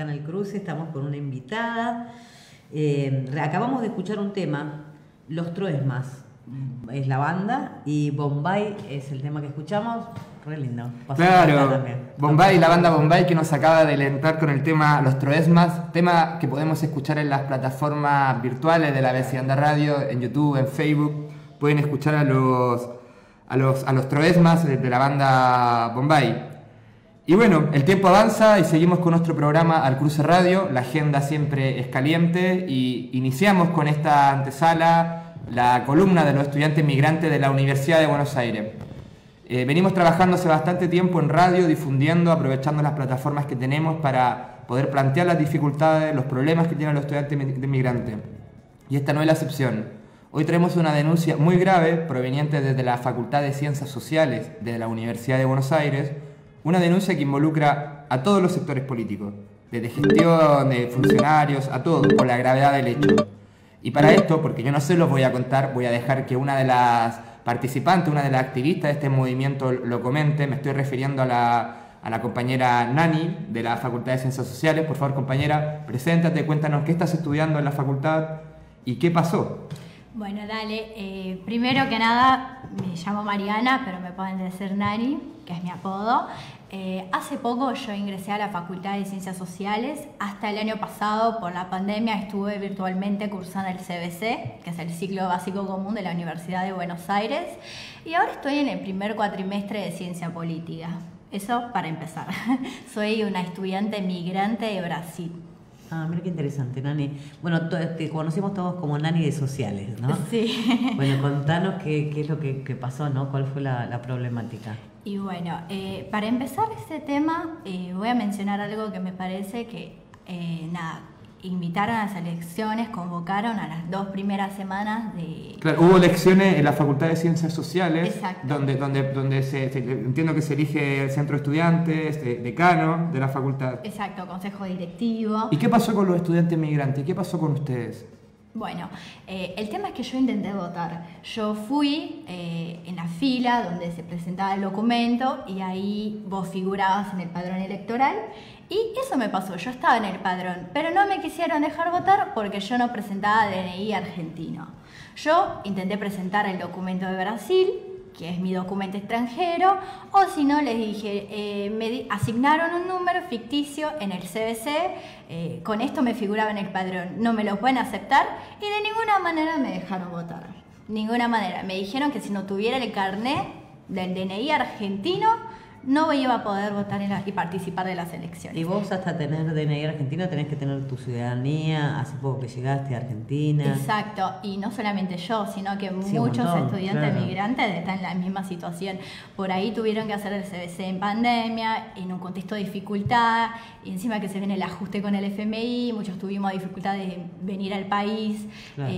acá en El Cruce, estamos con una invitada. Acabamos de escuchar un tema, Los Troesmas, es la banda, y Bombay es el tema que escuchamos, re lindo. Claro, Bombay, la banda Bombay que nos acaba de alentar con el tema Los Troesmas, tema que podemos escuchar en las plataformas virtuales de la Vecindad Radio, en YouTube, en Facebook. Pueden escuchar a los Troesmas de la banda Bombay. Y bueno, el tiempo avanza y seguimos con nuestro programa Al Cruce Radio. La agenda siempre es caliente y iniciamos con esta antesala la columna de los estudiantes migrantes de la Universidad de Buenos Aires. Venimos trabajando hace bastante tiempo en radio, difundiendo, aprovechando las plataformas que tenemos para poder plantear las dificultades, los problemas que tienen los estudiantes migrantes. Y esta no es la excepción. Hoy traemos una denuncia muy grave proveniente desde la Facultad de Ciencias Sociales de la Universidad de Buenos Aires, una denuncia que involucra a todos los sectores políticos, desde gestión, de funcionarios, a todos, por la gravedad del hecho. Y para esto, porque yo no se los voy a contar, voy a dejar que una de las participantes, una de las activistas de este movimiento lo comente. Me estoy refiriendo a la compañera Nani, de la Facultad de Ciencias Sociales. Por favor, compañera, preséntate, cuéntanos qué estás estudiando en la facultad y qué pasó. Bueno, dale. Primero que nada, me llamo Mariana, pero me pueden decir Nani, que es mi apodo. Hace poco yo ingresé a la Facultad de Ciencias Sociales. Hasta el año pasado, por la pandemia, estuve virtualmente cursando el CBC, que es el Ciclo Básico Común de la Universidad de Buenos Aires. Y ahora estoy en el primer cuatrimestre de Ciencia Política. Eso para empezar. Soy una estudiante migrante de Brasil. Ah, mira qué interesante, Nani. Bueno, te conocemos todos como Nani de Sociales, ¿no? Sí. Bueno, contanos qué es lo que pasó, ¿no? ¿Cuál fue la problemática? Y bueno, para empezar este tema, voy a mencionar algo que me parece que, invitaron a las elecciones, convocaron a las 2 primeras semanas de... Claro, hubo elecciones en la Facultad de Ciencias Sociales, exacto, donde entiendo que se elige el centro de estudiantes, decano de la facultad. Exacto, consejo directivo. ¿Y qué pasó con los estudiantes migrantes? ¿Qué pasó con ustedes? Bueno, el tema es que yo intenté votar. Yo fui en la fila donde se presentaba el documento y ahí vos figurabas en el padrón electoral y eso me pasó, yo estaba en el padrón, pero no me quisieron dejar votar porque yo no presentaba DNI argentino. Yo intenté presentar el documento de Brasil, que es mi documento extranjero, o si no les dije, me asignaron un número ficticio en el CBC, con esto me figuraba en el padrón, no me lo pueden aceptar y de ninguna manera me dejaron votar, ninguna manera. Me dijeron que si no tuviera el carnet del DNI argentino no iba a poder votar y participar de las elecciones. Y vos hasta tener DNI argentino tenés que tener tu ciudadanía, hace poco que llegaste a Argentina. Exacto, y no solamente yo, sino que sí, muchos estudiantes migrantes están en la misma situación. Por ahí tuvieron que hacer el CBC en pandemia, en un contexto de dificultad, y encima que se viene el ajuste con el FMI, muchos tuvimos dificultad de venir al país, claro,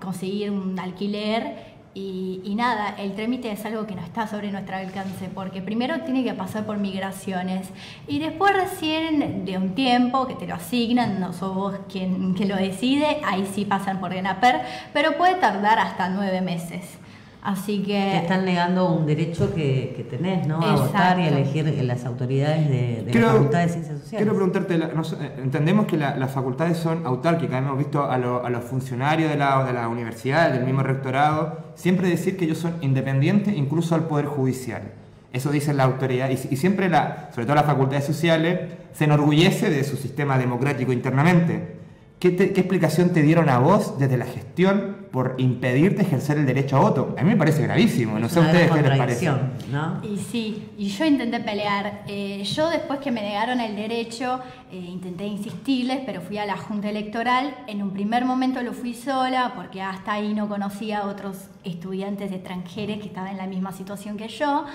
conseguir un alquiler. Y nada, el trámite es algo que no está sobre nuestro alcance porque primero tiene que pasar por migraciones y después recién de un tiempo que te lo asignan, no sos vos quien lo decide, ahí sí pasan por ENAPER, pero puede tardar hasta 9 meses. Así que... Te están negando un derecho que tenés, ¿no? A votar y a elegir las autoridades de la Facultad de Ciencias Sociales. Quiero preguntarte, entendemos que las facultades son autárquicas, hemos visto a los funcionarios de la universidad, del mismo rectorado, siempre decir que ellos son independientes incluso al Poder Judicial. Eso dice la autoridad y siempre, sobre todo las facultades sociales, se enorgullece de su sistema democrático internamente. ¿Qué explicación te dieron a vos desde la gestión por impedirte ejercer el derecho a voto? A mí me parece gravísimo, no sé a ustedes qué les parece. ¿No? Y sí, y yo intenté pelear. Yo después que me negaron el derecho, intenté insistirles, pero fui a la Junta Electoral. En un primer momento lo fui sola, porque hasta ahí no conocía a otros estudiantes extranjeros que estaban en la misma situación que yo.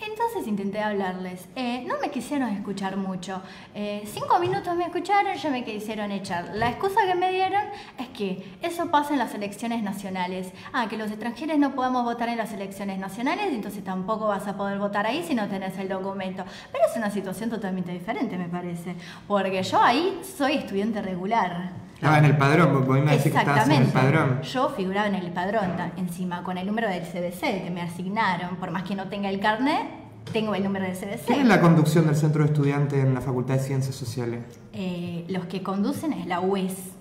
Entonces intenté hablarles. No me quisieron escuchar mucho. 5 minutos me escucharon y ya me quisieron echar. La excusa que me dieron es que eso pasa en las elecciones nacionales. Que los extranjeros no podemos votar en las elecciones nacionales, entonces tampoco vas a poder votar ahí si no tenés el documento. Pero es una situación totalmente diferente, me parece. Porque yo ahí soy estudiante regular. Estaba en el padrón, vos me decís que estabas en el padrón. Yo figuraba en el padrón encima, con el número del CBC que me asignaron. Por más que no tenga el carnet, tengo el número del CBC. ¿Quién es la conducción del Centro de Estudiantes en la Facultad de Ciencias Sociales? Los que conducen es la UES.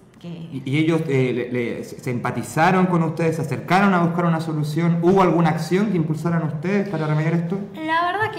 ¿Y ellos se empatizaron con ustedes, se acercaron a buscar una solución? ¿Hubo alguna acción que impulsaran a ustedes para remediar esto? La verdad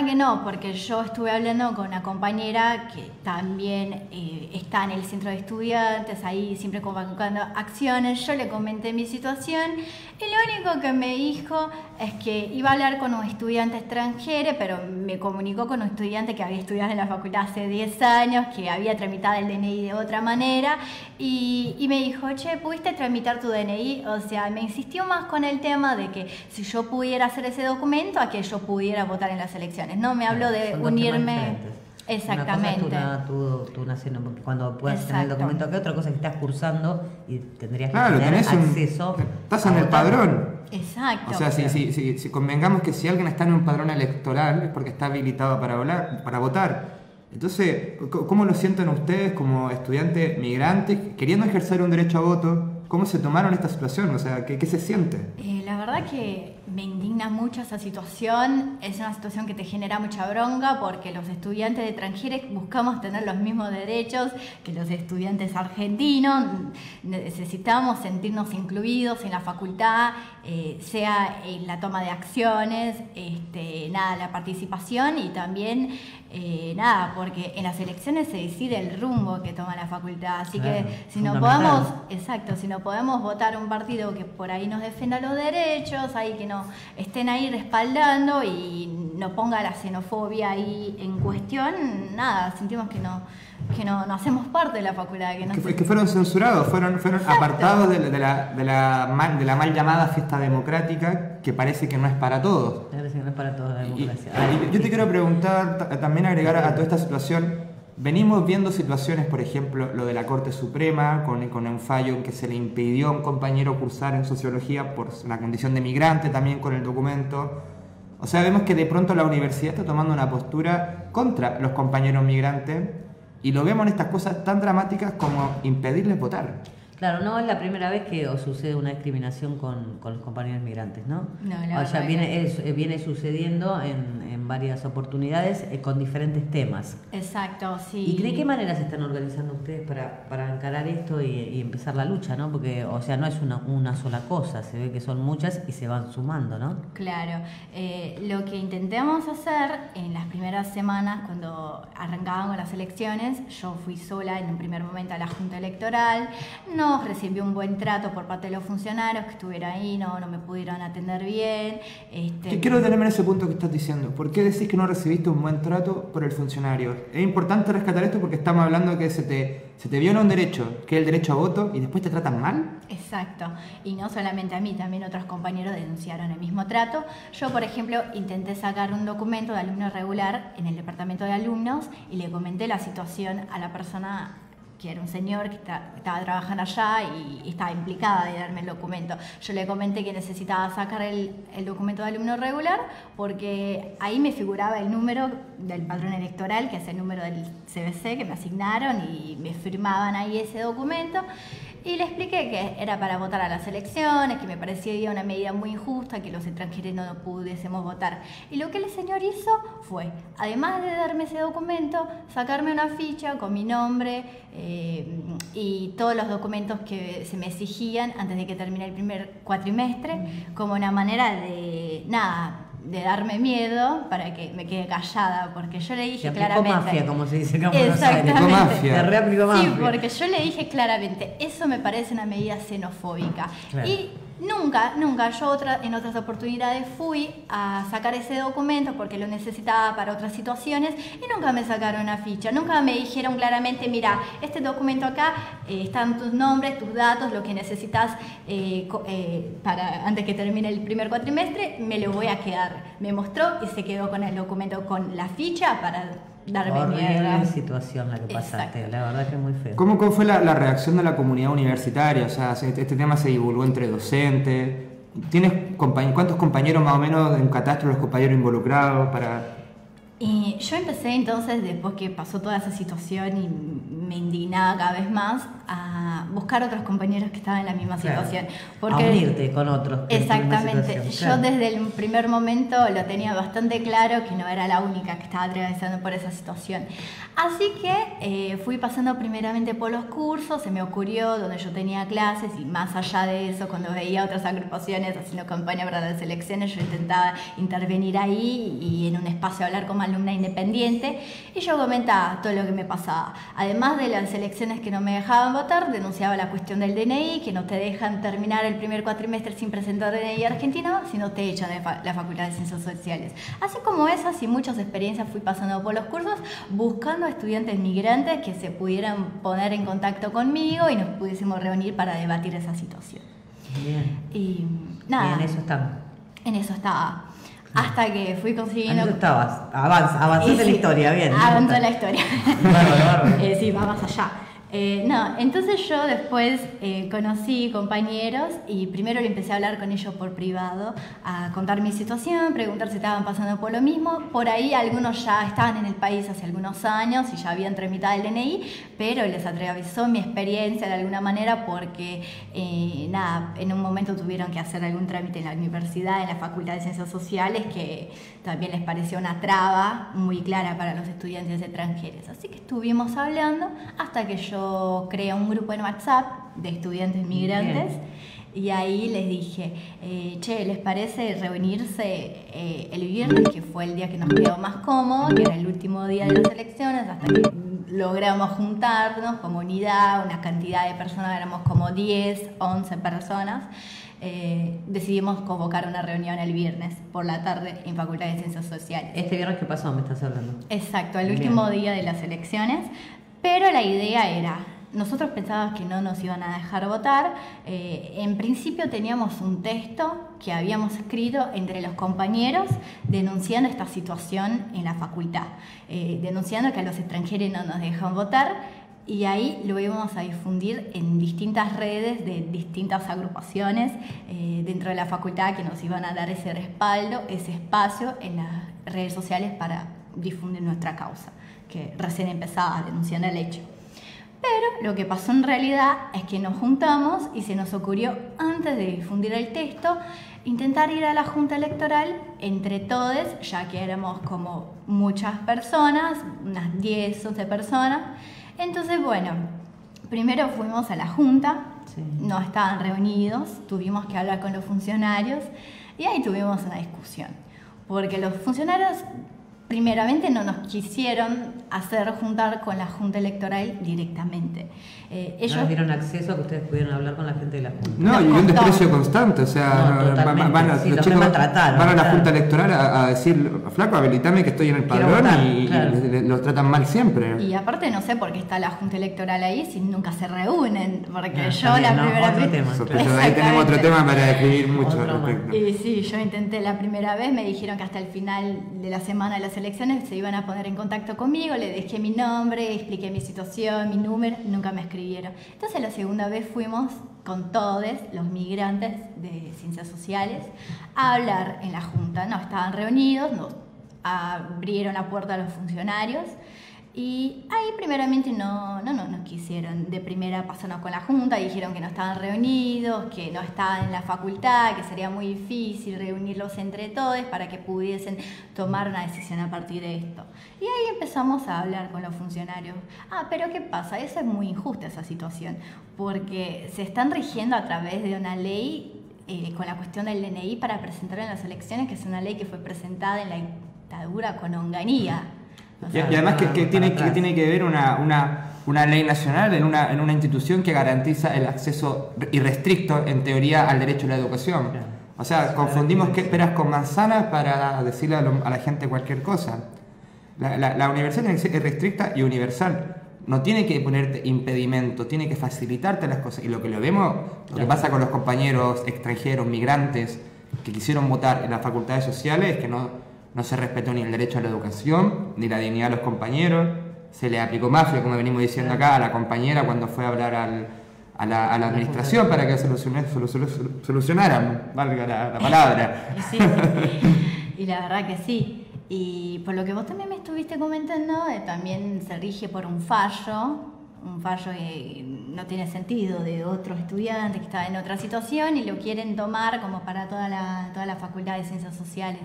que no, porque yo estuve hablando con una compañera que también está en el centro de estudiantes, ahí siempre convocando acciones. Yo le comenté mi situación y lo único que me dijo es que iba a hablar con un estudiante extranjero, pero me comunicó con un estudiante que había estudiado en la facultad hace 10 años, que había tramitado el DNI de otra manera, y me dijo, che, ¿pudiste tramitar tu DNI? O sea, me insistió más con el tema de que si yo pudiera hacer ese documento, a que yo pudiera votar en las elecciones. No me habló de unirme. Exactamente. Una cosa es tú naciendo, cuando puedas tener el documento, que otra cosa es que estás cursando y tendrías que tener acceso. Estás en el padrón. Exacto. O sea, si convengamos que si alguien está en un padrón electoral es porque está habilitado para votar. Entonces, ¿cómo lo sienten ustedes como estudiantes migrantes queriendo ejercer un derecho a voto? ¿Cómo se tomaron esta situación? O sea, ¿qué se siente? La verdad que me indigna mucho esa situación. Es una situación que te genera mucha bronca porque los estudiantes extranjeros buscamos tener los mismos derechos que los estudiantes argentinos. Necesitamos sentirnos incluidos en la facultad, sea en la toma de acciones, la participación y también porque en las elecciones se decide el rumbo que toma la facultad. Así que si no podemos votar un partido que por ahí nos defienda los derechos, ahí que no estén ahí respaldando y no ponga la xenofobia ahí en cuestión, sentimos que no hacemos parte de la facultad. Que fueron censurados, fueron apartados de la mal llamada fiesta democrática, que parece que no es para todos. Parece que no es para todos la democracia. Yo te quiero preguntar, también agregar a toda esta situación. Venimos viendo situaciones, por ejemplo, lo de la Corte Suprema, con un fallo en que se le impidió a un compañero cursar en Sociología por la condición de migrante, también con el documento. O sea, vemos que de pronto la universidad está tomando una postura contra los compañeros migrantes y lo vemos en estas cosas tan dramáticas como impedirles votar. Claro, no es la primera vez que os sucede una discriminación con los compañeros migrantes, ¿no? No, o sea, viene sucediendo en varias oportunidades con diferentes temas. Exacto, sí. ¿Y de qué manera se están organizando ustedes para encarar esto y empezar la lucha, ¿no? Porque, o sea, no es una sola cosa, se ve que son muchas y se van sumando, ¿no? Claro. Lo que intentamos hacer en las primeras semanas, cuando arrancaban con las elecciones, yo fui sola en un primer momento a la Junta Electoral, no recibió un buen trato por parte de los funcionarios que estuvieron ahí, no me pudieron atender bien. Quiero detenerme en ese punto que estás diciendo. ¿Por qué decís que no recibiste un buen trato por el funcionario? Es importante rescatar esto porque estamos hablando de que se te viola un derecho, que es el derecho a voto, y después te tratan mal. Exacto. Y no solamente a mí, también otros compañeros denunciaron el mismo trato. Yo, por ejemplo, intenté sacar un documento de alumno regular en el departamento de alumnos y le comenté la situación a la persona que era un señor que estaba trabajando allá y estaba implicada de darme el documento. Yo le comenté que necesitaba sacar el documento de alumno regular porque ahí me figuraba el número del padrón electoral, que es el número del CBC que me asignaron, y me firmaban ahí ese documento. Y le expliqué que era para votar a las elecciones, que me parecía una medida muy injusta, que los extranjeros no pudiésemos votar. Y lo que el señor hizo fue, además de darme ese documento, sacarme una ficha con mi nombre y todos los documentos que se me exigían antes de que termine el primer cuatrimestre, como una manera de darme miedo para que me quede callada, porque yo le dije claramente... mafia, como se dice acá en Buenos Aires. Exactamente. Sí, porque yo le dije claramente, eso me parece una medida xenofóbica. Claro. Y nunca, yo en otras oportunidades fui a sacar ese documento porque lo necesitaba para otras situaciones y nunca me sacaron una ficha, nunca me dijeron claramente, mira, este documento acá están tus nombres, tus datos, lo que necesitas para antes que termine el primer cuatrimestre, me lo voy a quedar. Me mostró y se quedó con el documento, con la ficha para darme miedo. Horrible situación la que pasaste. Exacto. La verdad que es muy feo. ¿Cómo fue la reacción de la comunidad universitaria? O sea, este tema se divulgó entre docentes. ¿Cuántos compañeros más o menos en catastro, los compañeros involucrados para...? Y yo empecé entonces, después que pasó toda esa situación y me indignaba cada vez más, a buscar otros compañeros que estaban en la misma situación. Porque, a unirte con otros. Exactamente. Yo desde el primer momento lo tenía bastante claro que no era la única que estaba atravesando por esa situación. Así que fui pasando primeramente por los cursos, se me ocurrió donde yo tenía clases y más allá de eso, cuando veía otras agrupaciones haciendo campaña para las elecciones, yo intentaba intervenir ahí y en un espacio hablar como alumna independiente y yo comentaba todo lo que me pasaba. Además de las elecciones que no me dejaban votar, denunciaba la cuestión del DNI, que no te dejan terminar el primer cuatrimestre sin presentar DNI argentino, sino te echan de la Facultad de Ciencias Sociales. Así como esas y muchas experiencias fui pasando por los cursos, buscando estudiantes migrantes que se pudieran poner en contacto conmigo y nos pudiésemos reunir para debatir esa situación. Bien. Y nada. Y en eso estamos. En eso estaba. Hasta que fui consiguiendo... En eso estabas. Avanzaste la historia, bien. Avanzó la historia. Bárbaro. Sí, va más allá. No, entonces yo después conocí compañeros y primero le empecé a hablar con ellos por privado, a contar mi situación, preguntar si estaban pasando por lo mismo. Por ahí algunos ya estaban en el país hace algunos años y ya habían tramitado el DNI, pero les atravesó mi experiencia de alguna manera porque, en un momento tuvieron que hacer algún trámite en la universidad, en la Facultad de Ciencias Sociales, que también les pareció una traba muy clara para los estudiantes extranjeros. Así que estuvimos hablando hasta que yo creé un grupo en WhatsApp de estudiantes migrantes. Bien. Y ahí les dije, ¿les parece reunirse el viernes, que fue el día que nos quedó más cómodo, que era el último día de las elecciones, hasta que logramos juntarnos como unidad, una cantidad de personas, éramos como 10, 11 personas. Decidimos convocar una reunión el viernes por la tarde en Facultad de Ciencias Sociales. ¿Este viernes qué pasó? ¿Me estás hablando? Exacto, el último día de las elecciones, pero la idea era, nosotros pensábamos que no nos iban a dejar votar. En principio teníamos un texto que habíamos escrito entre los compañeros denunciando esta situación en la facultad, denunciando que a los extranjeros no nos dejan votar. Y ahí lo íbamos a difundir en distintas redes de distintas agrupaciones dentro de la facultad que nos iban a dar ese respaldo, ese espacio en las redes sociales para difundir nuestra causa, que recién empezaba denunciando el hecho. Pero lo que pasó en realidad es que nos juntamos y se nos ocurrió, antes de difundir el texto, intentar ir a la Junta Electoral entre todos, ya que éramos como muchas personas, unas 10, 11 personas. Entonces, bueno, primero fuimos a la Junta, no estaban reunidos, tuvimos que hablar con los funcionarios y ahí tuvimos una discusión, porque los funcionarios primeramente no nos quisieron hacer juntar con la Junta Electoral directamente. Ellos no les dieron acceso a que ustedes pudieran hablar con la gente de la Junta. No, y un desprecio constante, o sea, los chicos van a la Junta Electoral a decir, flaco, habilitame que estoy en el padrón, y los tratan mal siempre. Y aparte no sé por qué está la Junta Electoral ahí si nunca se reúnen, porque yo la primera vez... Ahí tenemos otro tema para describir mucho al respecto. Y sí, yo intenté la primera vez, me dijeron que hasta el final de la semana de las elecciones se iban a poner en contacto conmigo, le dejé mi nombre, expliqué mi situación, mi número, nunca me escribieron. Entonces la segunda vez fuimos con todos los migrantes de Ciencias Sociales a hablar en la Junta. No estaban reunidos, nos abrieron la puerta a los funcionarios y ahí primeramente no nos quisieron de primera pasarnos con la Junta, dijeron que no estaban reunidos, que no estaban en la facultad, que sería muy difícil reunirlos entre todos para que pudiesen tomar una decisión a partir de esto. Y ahí empezamos a hablar con los funcionarios. Pero ¿qué pasa? Eso es muy injusta esa situación, porque se están rigiendo a través de una ley con la cuestión del DNI para presentar en las elecciones, que es una ley que fue presentada en la dictadura con Onganía. Y además que tiene que ver una ley nacional en una institución que garantiza el acceso irrestricto, en teoría, al derecho a la educación. O sea, confundimos peras con manzanas para decirle a la gente cualquier cosa. La universidad es irrestricta y universal. No tiene que ponerte impedimento, tiene que facilitarte las cosas. Y lo que que pasa con los compañeros extranjeros, migrantes, que quisieron votar en las facultades sociales, es que no se respetó ni el derecho a la educación, ni la dignidad de los compañeros. Se le aplicó mafia, como venimos diciendo acá, a la compañera cuando fue a hablar a la administración para que solucionaran, valga la palabra. Sí, y la verdad que sí. Y por lo que vos también me estuviste comentando, también se rige por un fallo que no tiene sentido, de otro estudiante que está en otra situación y lo quieren tomar como para toda la Facultad de Ciencias Sociales.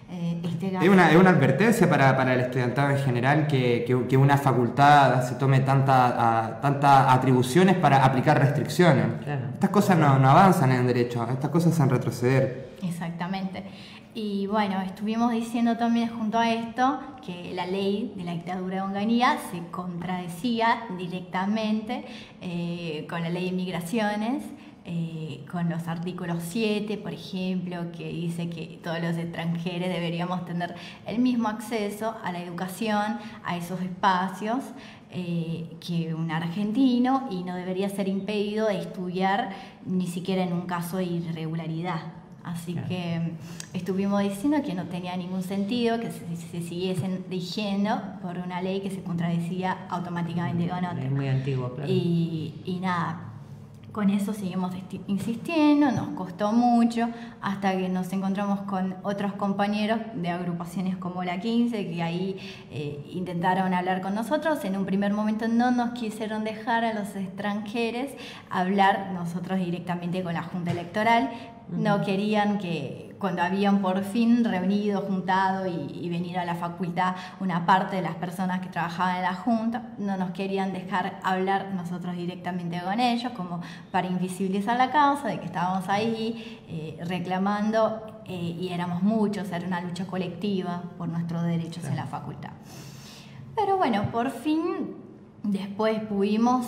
Es una advertencia para el estudiantado en general que una facultad se tome tantas atribuciones para aplicar restricciones. Claro. Estas cosas no avanzan en derecho, estas cosas hacen retroceder. Exactamente. Y bueno, estuvimos diciendo también junto a esto que la ley de la dictadura de Onganía se contradecía directamente con la ley de migraciones, con los artículos 7, por ejemplo, que dice que todos los extranjeros deberíamos tener el mismo acceso a la educación, a esos espacios, que un argentino, y no debería ser impedido de estudiar ni siquiera en un caso de irregularidad. Así que estuvimos diciendo que no tenía ningún sentido que se siguiesen rigiendo por una ley que se contradecía automáticamente con otra. Es muy antiguo, claro. Y nada, con eso seguimos insistiendo, nos costó mucho, hasta que nos encontramos con otros compañeros de agrupaciones como la 15, que ahí intentaron hablar con nosotros. En un primer momento no nos quisieron dejar a los extranjeros hablar nosotros directamente con la Junta Electoral. No querían que cuando habían por fin reunido, juntado y venido a la facultad una parte de las personas que trabajaban en la Junta, no nos querían dejar hablar nosotros directamente con ellos, como para invisibilizar la causa de que estábamos ahí reclamando, y éramos muchos, era una lucha colectiva por nuestros derechos en la facultad. Pero bueno, por fin después pudimos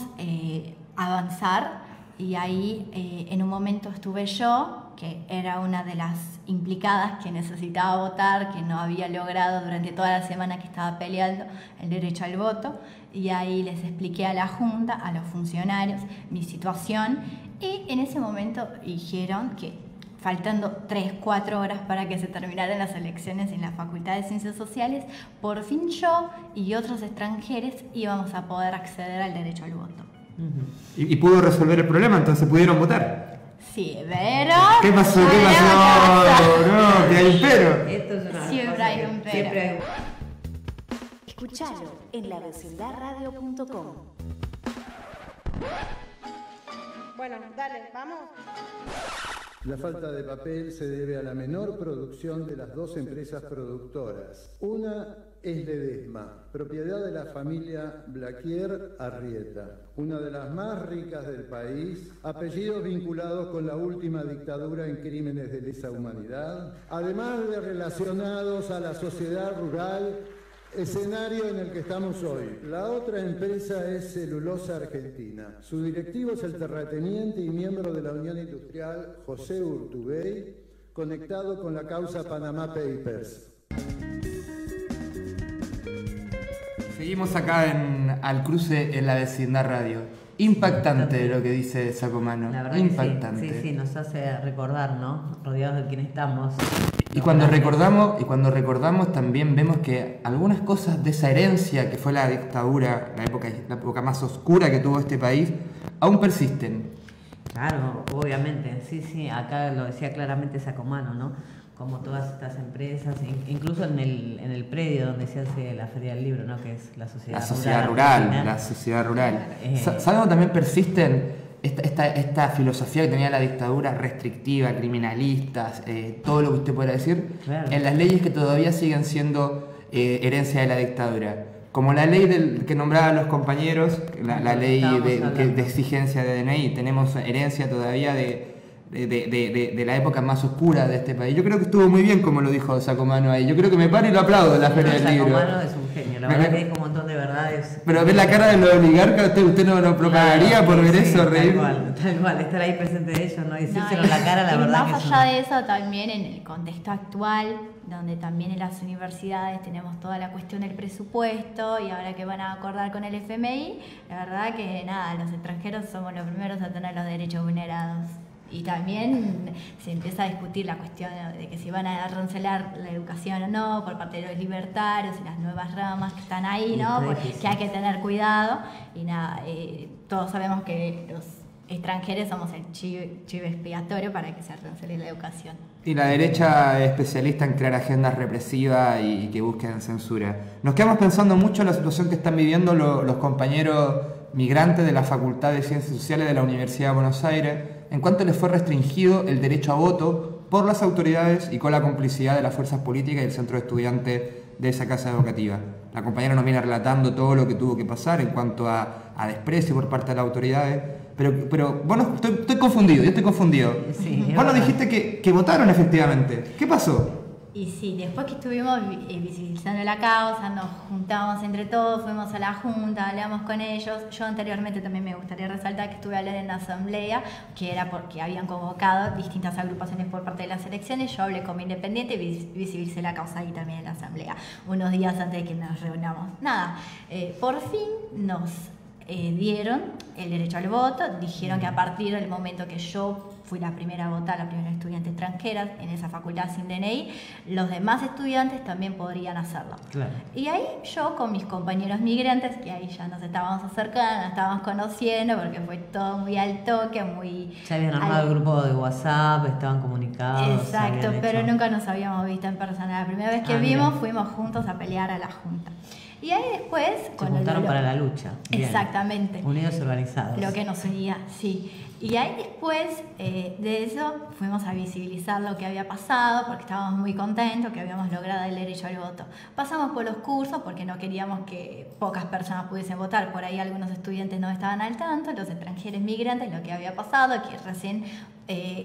avanzar, y ahí en un momento estuve yo, que era una de las implicadas que necesitaba votar, que no había logrado durante toda la semana que estaba peleando el derecho al voto, y ahí les expliqué a la Junta, a los funcionarios, mi situación, y en ese momento dijeron que faltando 3-4 horas para que se terminaran las elecciones en la Facultad de Ciencias Sociales, por fin yo y otros extranjeros íbamos a poder acceder al derecho al voto. ¿Y pudo resolver el problema? Entonces pudieron votar. Sí, pero... ¿Qué pasó? No, que hay un pero. Esto es una Siempre hay un pero. Siempre hay... Escuchalo en lavecindadadradio.com. Bueno, dale, vamos. La falta de papel se debe a la menor producción de las dos empresas productoras. Una es Ledesma, propiedad de la familia Blaquier Arrieta, una de las más ricas del país, apellidos vinculados con la última dictadura en crímenes de lesa humanidad, además de relacionados a la sociedad rural, escenario en el que estamos hoy. La otra empresa es Celulosa Argentina. Su directivo es el terrateniente y miembro de la Unión Industrial José Urtubey, conectado con la causa Panama Papers. Seguimos acá al cruce en la Vecindad Radio. Impactante lo que dice Sacomano. La verdad impactante. que sí, nos hace recordar, ¿no? Rodeados de quien estamos. Y cuando recordamos también vemos que algunas cosas de esa herencia que fue la dictadura, la época más oscura que tuvo este país, aún persisten. Claro, obviamente, sí, acá lo decía claramente Sacomano, ¿no? Como todas estas empresas, incluso en el predio donde se hace la Feria del Libro, ¿no? Que es la sociedad rural. La sociedad rural. ¿Saben dónde también persisten esta filosofía que tenía la dictadura restrictiva, criminalistas, todo lo que usted pueda decir? Claro. En las leyes que todavía siguen siendo herencia de la dictadura. Como la ley que nombraban los compañeros, la ley de exigencia de DNI, tenemos herencia todavía de la época más oscura de este país. Yo creo que estuvo muy bien como lo dijo Sacomano ahí. Yo creo que me paro y lo aplaudo en la Feria del Libro. Sacomano es un genio, la verdad que hay un montón de verdades. Pero ver la cara de los oligarcas, usted no lo propagaría por ver eso, reír. Tal cual, estar ahí presente de ellos, ¿no? Y decírselo en la cara, la verdad que más allá de eso, también en el contexto actual, donde también en las universidades tenemos toda la cuestión del presupuesto y ahora que van a acordar con el FMI, la verdad que nada, los extranjeros somos los primeros a tener los derechos vulnerados. Y también se empieza a discutir la cuestión de que si van a arancelar la educación o no por parte de los libertarios y las nuevas ramas que están ahí, ¿no? Que hay que tener cuidado. Y nada, todos sabemos que extranjeros somos el chivo expiatorio para que se cancele la educación. Y la derecha es especialista en crear agendas represivas y que busquen censura. Nos quedamos pensando mucho en la situación que están viviendo los compañeros migrantes de la Facultad de Ciencias Sociales de la Universidad de Buenos Aires, en cuanto les fue restringido el derecho a voto por las autoridades y con la complicidad de las fuerzas políticas y el centro de estudiantes de esa casa educativa. La compañera nos viene relatando todo lo que tuvo que pasar en cuanto a desprecio por parte de las autoridades, pero bueno, estoy confundido, yo estoy confundido. Sí, vos nos dijiste que votaron efectivamente. ¿Qué pasó? Y sí, después que estuvimos visibilizando la causa, nos juntamos entre todos, fuimos a la junta, hablamos con ellos. Yo anteriormente también me gustaría resaltar que estuve hablando en la asamblea, que era porque habían convocado distintas agrupaciones por parte de las elecciones. Yo hablé como independiente y visibilicé la causa ahí también en la asamblea, unos días antes de que nos reunamos. Nada, por fin nos dieron el derecho al voto, dijeron que a partir del momento que yo fui la primera a votar, la primera estudiante extranjera en esa facultad sin DNI, los demás estudiantes también podrían hacerlo. Claro. Y ahí yo con mis compañeros migrantes, que ahí ya nos estábamos acercando, nos estábamos conociendo, porque fue todo muy al toque, muy... Ya habían armado el grupo de WhatsApp, estaban comunicados. Exacto, pero nunca nos habíamos visto en persona. La primera vez que vimos fuimos juntos a pelear a la junta. Y ahí después... Se juntaron para la lucha. Bien. Exactamente. Unidos y organizados. Lo que nos unía, sí. Y ahí después de eso fuimos a visibilizar lo que había pasado, porque estábamos muy contentos que habíamos logrado el derecho al voto. Pasamos por los cursos porque no queríamos que pocas personas pudiesen votar. Por ahí algunos estudiantes no estaban al tanto, los extranjeros migrantes, lo que había pasado, que recién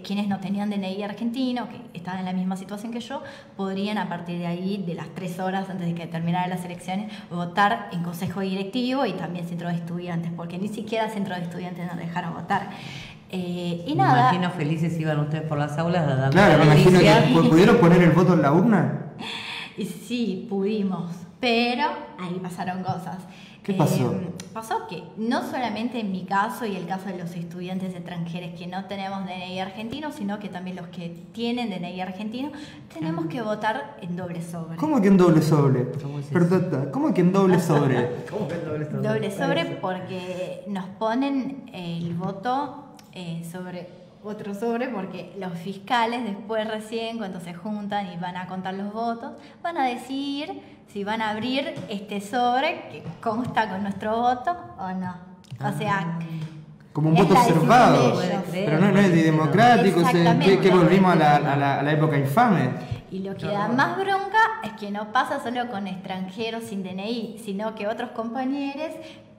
quienes no tenían DNI argentino, que estaban en la misma situación que yo, podrían a partir de ahí, de las 3 horas antes de que terminaran las elecciones, votar en consejo directivo y también centro de estudiantes, porque ni siquiera centro de estudiantes nos dejaron votar. Y nada. Me imagino felices iban ustedes por las aulas a dar Claro, me imagino que pudieron poner el voto en la urna. Y sí, pudimos, pero ahí pasaron cosas. ¿Qué pasó? Pasó que no solamente en mi caso y el caso de los estudiantes extranjeros que no tenemos DNI argentino, sino que también los que tienen DNI argentino, tenemos que votar en doble sobre. ¿Cómo que en doble sobre? ¿Cómo es eso? Perdón, ¿cómo que en doble sobre? ¿Cómo que el doble sobre? Doble sobre porque nos ponen el voto sobre otro sobre, porque los fiscales después recién cuando se juntan y van a contar los votos, van a decidir si van a abrir este sobre que consta con nuestro voto o no. O sea, como un es voto la decisión observado, de ellos. pero no es democrático, Exactamente. que volvimos a la época infame. Y lo que da más bronca es que no pasa solo con extranjeros sin DNI, sino que otros compañeros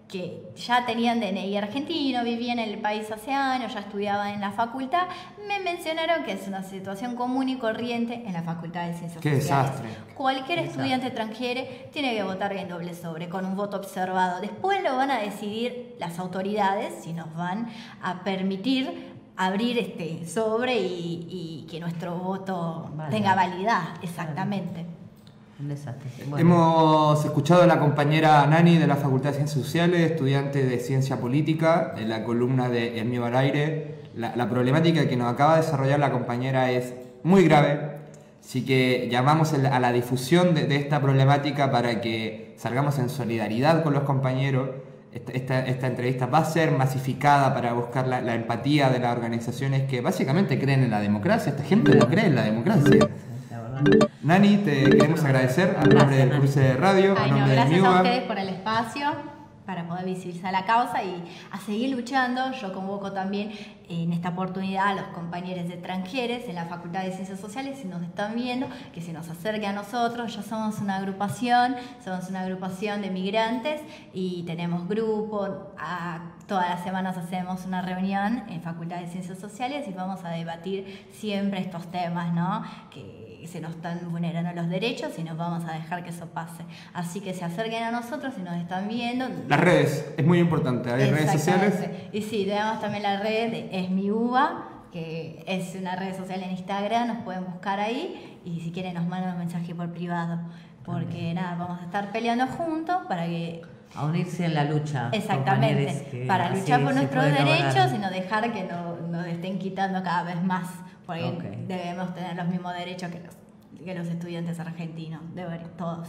que ya tenían DNI argentino, vivían en el país hace años, ya estudiaban en la facultad, me mencionaron que es una situación común y corriente en la Facultad de Ciencias ¡Qué Sociales. desastre! Cualquier estudiante extranjero tiene que votar en doble sobre, con un voto observado. Después lo van a decidir las autoridades si nos van a permitir abrir este sobre y que nuestro voto tenga validad. Exactamente. Un desastre. Bueno. Hemos escuchado a la compañera Nani de la Facultad de Ciencias Sociales, estudiante de Ciencia Política, en la columna de En Vivo al Aire. La problemática que nos acaba de desarrollar la compañera es muy grave, así que llamamos a la difusión de esta problemática para que salgamos en solidaridad con los compañeros. Esta entrevista va a ser masificada para buscar la empatía de las organizaciones que básicamente creen en la democracia. Esta gente no cree en la democracia. Nani, te queremos agradecer a nombre del curso de radio, a nombre de gracias MIUBA. a ustedes por el espacio para poder visibilizar la causa y a seguir luchando. Yo convoco también en esta oportunidad a los compañeros extranjeros en la Facultad de Ciencias Sociales, si nos están viendo, que se nos acerquen a nosotros. Ya somos una agrupación de migrantes y tenemos grupos. Todas las semanas hacemos una reunión en Facultad de Ciencias Sociales y vamos a debatir siempre estos temas, ¿no? Que se nos están vulnerando los derechos y nos vamos a dejar que eso pase. Así que se acerquen a nosotros si nos están viendo. Las redes, es muy importante, hay redes sociales. Y sí, tenemos también la red de Es Mi Uva, que es una red social en Instagram, nos pueden buscar ahí y si quieren nos mandan un mensaje por privado. Porque nada, vamos a estar peleando juntos para que... A unirse en la lucha. Exactamente, para luchar por nuestros derechos lograr. y no dejar que nos estén quitando cada vez más, porque Ok. debemos tener los mismos derechos que los estudiantes argentinos, todos.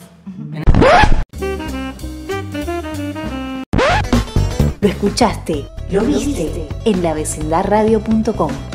Lo escuchaste, Lo viste en lavecindadradio.com.